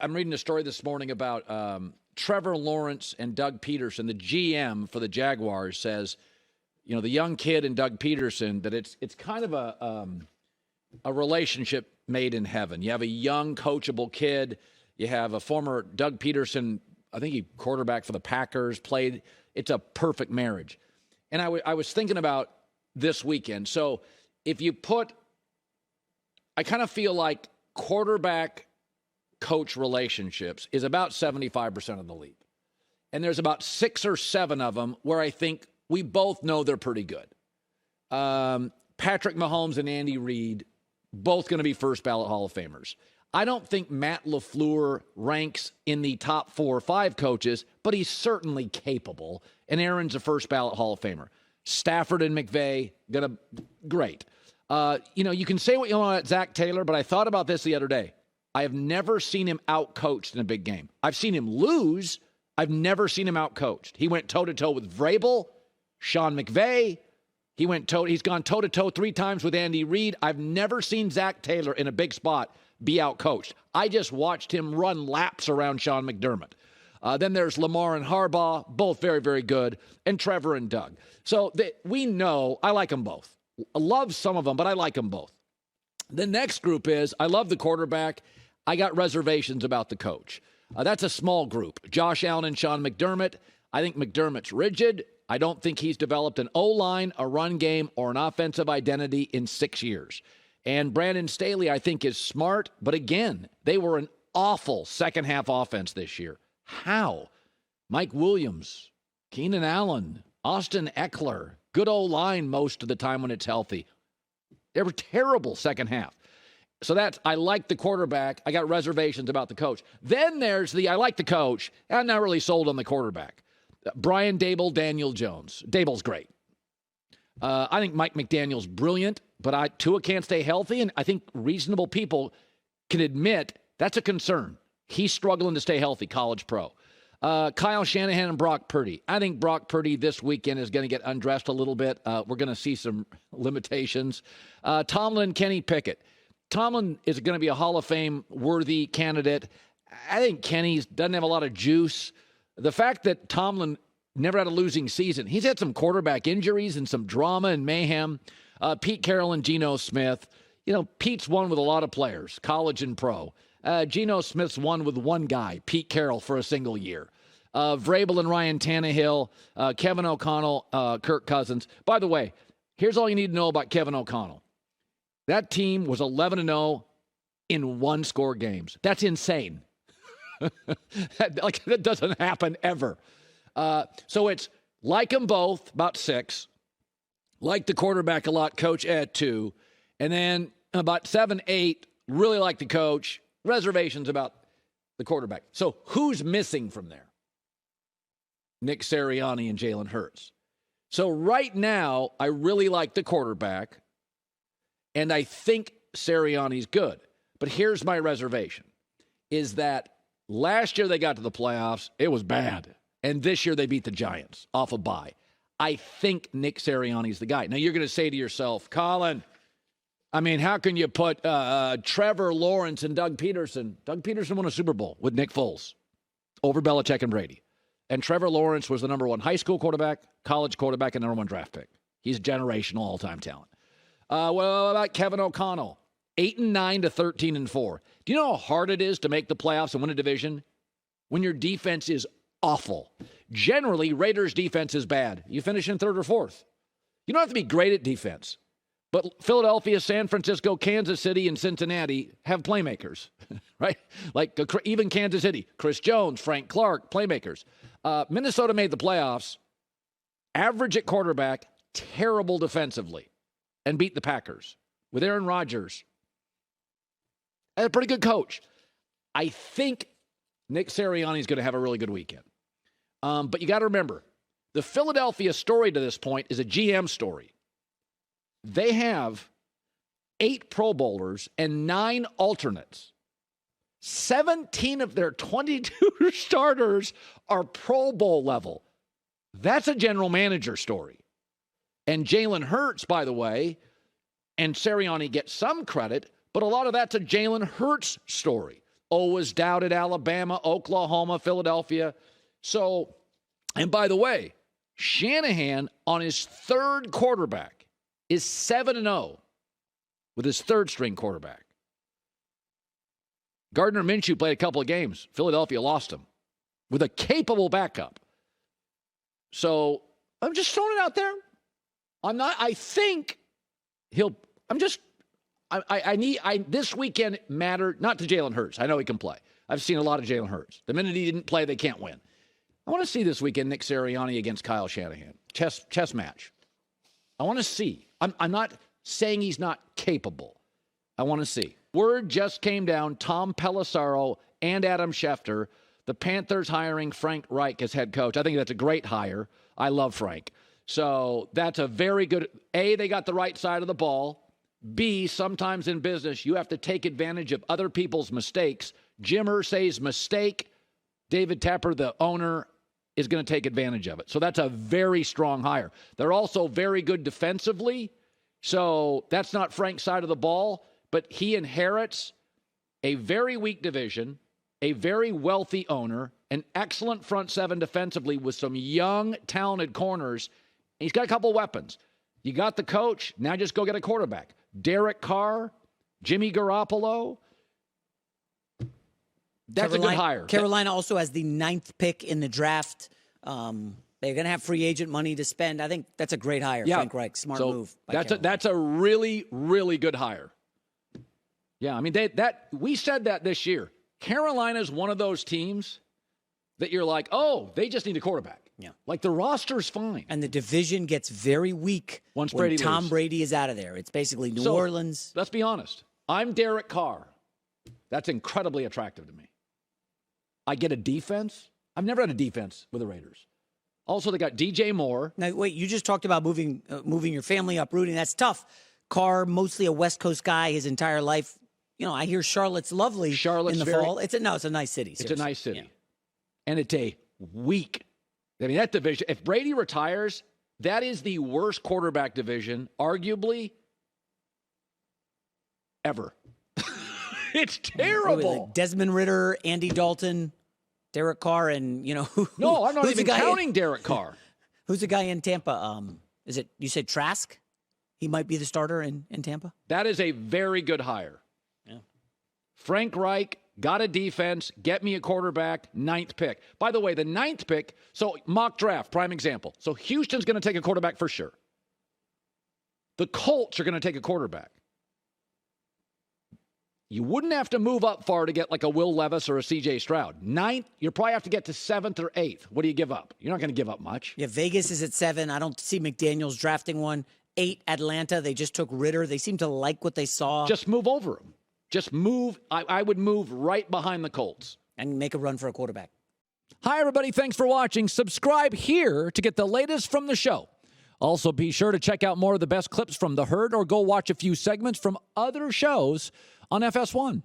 I'm reading a story this morning about Trevor Lawrence and Doug Peterson. The GM for the Jaguars says, the young kid and Doug Peterson, that it's kind of a relationship made in heaven. You have a young, coachable kid. You have a former Doug Peterson, I think he quarterback for the Packers, played. It's a perfect marriage. And I was thinking about this weekend. So if you I kind of feel like quarterback-coach relationships is about 75% of the league. And there's about 6 or 7 of them where I think we both know they're pretty good. Patrick Mahomes and Andy Reid, both going to be first ballot Hall of Famers. I don't think Matt LaFleur ranks in the top 4 or 5 coaches, but he's certainly capable. And Aaron's a first ballot Hall of Famer. Stafford and McVay, great. You can say what you want about Zach Taylor, but I thought about this the other day. I have never seen him out-coached in a big game. I've seen him lose. I've never seen him out-coached. He went toe-to-toe with Vrabel, Sean McVay. He's gone toe-to-toe 3 times with Andy Reid. I've never seen Zach Taylor in a big spot be out-coached. I just watched him run laps around Sean McDermott. Then there's Lamar and Harbaugh, both very, very good, and Trevor and Doug. So we know I like them both. I love some of them, but I like them both. The next group is I love the quarterback. I got reservations about the coach. That's a small group. Josh Allen and Sean McDermott. I think McDermott's rigid. I don't think he's developed an O-line, a run game, or an offensive identity in 6 years. And Brandon Staley, I think, is smart. But again, they were an awful second-half offense this year. How? Mike Williams, Keenan Allen, Austin Eckler, good O-line most of the time when it's healthy. They were terrible second half. So I like the quarterback. I got reservations about the coach. Then there's I like the coach. I'm not really sold on the quarterback. Brian Daboll, Daniel Jones. Dable's great. I think Mike McDaniel's brilliant, but Tua can't stay healthy, and I think reasonable people can admit that's a concern. He's struggling to stay healthy, college pro. Kyle Shanahan and Brock Purdy. I think Brock Purdy this weekend is going to get undressed a little bit. We're going to see some limitations. Tomlin, Kenny Pickett. Tomlin is going to be a Hall of Fame worthy candidate. I think Kenny doesn't have a lot of juice. The fact that Tomlin never had a losing season, he's had some quarterback injuries and some drama and mayhem. Pete Carroll and Geno Smith. Pete's won with a lot of players, college and pro. Geno Smith's won with one guy, Pete Carroll, for a single year. Vrabel and Ryan Tannehill, Kevin O'Connell, Kirk Cousins. By the way, here's all you need to know about Kevin O'Connell. That team was 11-0 in one-score games. That's insane. That doesn't happen ever. So it's like them both, about 6. Like the quarterback a lot, coach at 2. And then about 7, 8, really like the coach. Reservations about the quarterback. So who's missing from there? Nick Sirianni and Jalen Hurts. So right now, I really like the quarterback, and I think Sirianni's good. But here's my reservation, is that last year they got to the playoffs, it was bad. And this year they beat the Giants off a bye. I think Nick Sirianni's the guy. Now you're going to say to yourself, Colin, how can you put Trevor Lawrence and Doug Peterson? Doug Peterson won a Super Bowl with Nick Foles over Belichick and Brady. And Trevor Lawrence was the number 1 high school quarterback, college quarterback, and number 1 draft pick. He's generational all-time talent. What about Kevin O'Connell? 8-9 to 13-4. Do you know how hard it is to make the playoffs and win a division? When your defense is awful. Generally, Raiders' defense is bad. You finish in 3rd or 4th. You don't have to be great at defense. But Philadelphia, San Francisco, Kansas City, and Cincinnati have playmakers, right? Like even Kansas City, Chris Jones, Frank Clark, playmakers. Minnesota made the playoffs, average at quarterback, terrible defensively, and beat the Packers with Aaron Rodgers. And a pretty good coach. I think Nick Sirianni is going to have a really good weekend. But you got to remember, the Philadelphia story to this point is a GM story. They have 8 Pro Bowlers and 9 alternates. 17 of their 22 starters are Pro Bowl level. That's a general manager story. And Jalen Hurts, by the way, and Sirianni get some credit, but a lot of that's a Jalen Hurts story. always doubted Alabama, Oklahoma, Philadelphia. So, and by the way, Shanahan on his third quarterback is 7-0 with his third-string quarterback. Gardner Minshew played a couple of games. Philadelphia lost him with a capable backup. So I'm just throwing it out there. This weekend mattered, not to Jalen Hurts. I know he can play. I've seen a lot of Jalen Hurts. The minute he didn't play, they can't win. I want to see this weekend Nick Sirianni against Kyle Shanahan. Chess match. I want to see. I'm not saying he's not capable. I want to see. Word just came down, Tom Pelissero and Adam Schefter, the Panthers hiring Frank Reich as head coach. I think that's a great hire. I love Frank. So that's a very good, A, they got the right side of the ball. B, sometimes in business, you have to take advantage of other people's mistakes. Jim Irsay's mistake, David Tepper, the owner, is going to take advantage of it. So that's a very strong hire. They're also very good defensively. So that's not Frank's side of the ball, but he inherits a very weak division, a very wealthy owner, an excellent front seven defensively with some young, talented corners. He's got a couple weapons. You got the coach. Now just go get a quarterback. Derek Carr, Jimmy Garoppolo. That's a good hire. Carolina also has the 9th pick in the draft. They're going to have free agent money to spend. I think that's a great hire, Frank Reich. Smart move. That's a really, really good hire. Yeah, I mean, we said that this year. Carolina's one of those teams that you're like, oh, they just need a quarterback. Yeah. Like the roster's fine. And the division gets very weak once when Tom Brady is out of there. It's basically New Orleans. Let's be honest. I'm Derek Carr. That's incredibly attractive to me. I get a defense. I've never had a defense with the Raiders. Also, they got DJ Moore. Now, wait, you just talked about moving your family, uprooting. That's tough. Carr, mostly a West Coast guy his entire life. You know, I hear Charlotte's lovely in the fall. It's a nice city. Seriously. It's a nice city. Yeah. And it's a weak. I mean, that division, if Brady retires, that is the worst quarterback division, arguably, ever. It's terrible. Like Desmond Ridder, Andy Dalton, Derek Carr, and, you know. No, I'm not even counting Derek Carr. Who's the guy in Tampa? Is it, you said Trask? He might be the starter in Tampa? That is a very good hire. Yeah. Frank Reich, got a defense, get me a quarterback, 9th pick. By the way, the 9th pick, so mock draft, prime example. So Houston's going to take a quarterback for sure. The Colts are going to take a quarterback. You wouldn't have to move up far to get like a Will Levis or a C.J. Stroud. 9th, you probably have to get to 7th or 8th. What do you give up? You're not going to give up much. Yeah, Vegas is at 7. I don't see McDaniels drafting one. 8, Atlanta. They just took Ridder. They seem to like what they saw. Just move over him. Just move. I would move right behind the Colts. And make a run for a quarterback. Hi, everybody. Thanks for watching. Subscribe here to get the latest from the show. Also, be sure to check out more of the best clips from The Herd or go watch a few segments from other shows on FS1.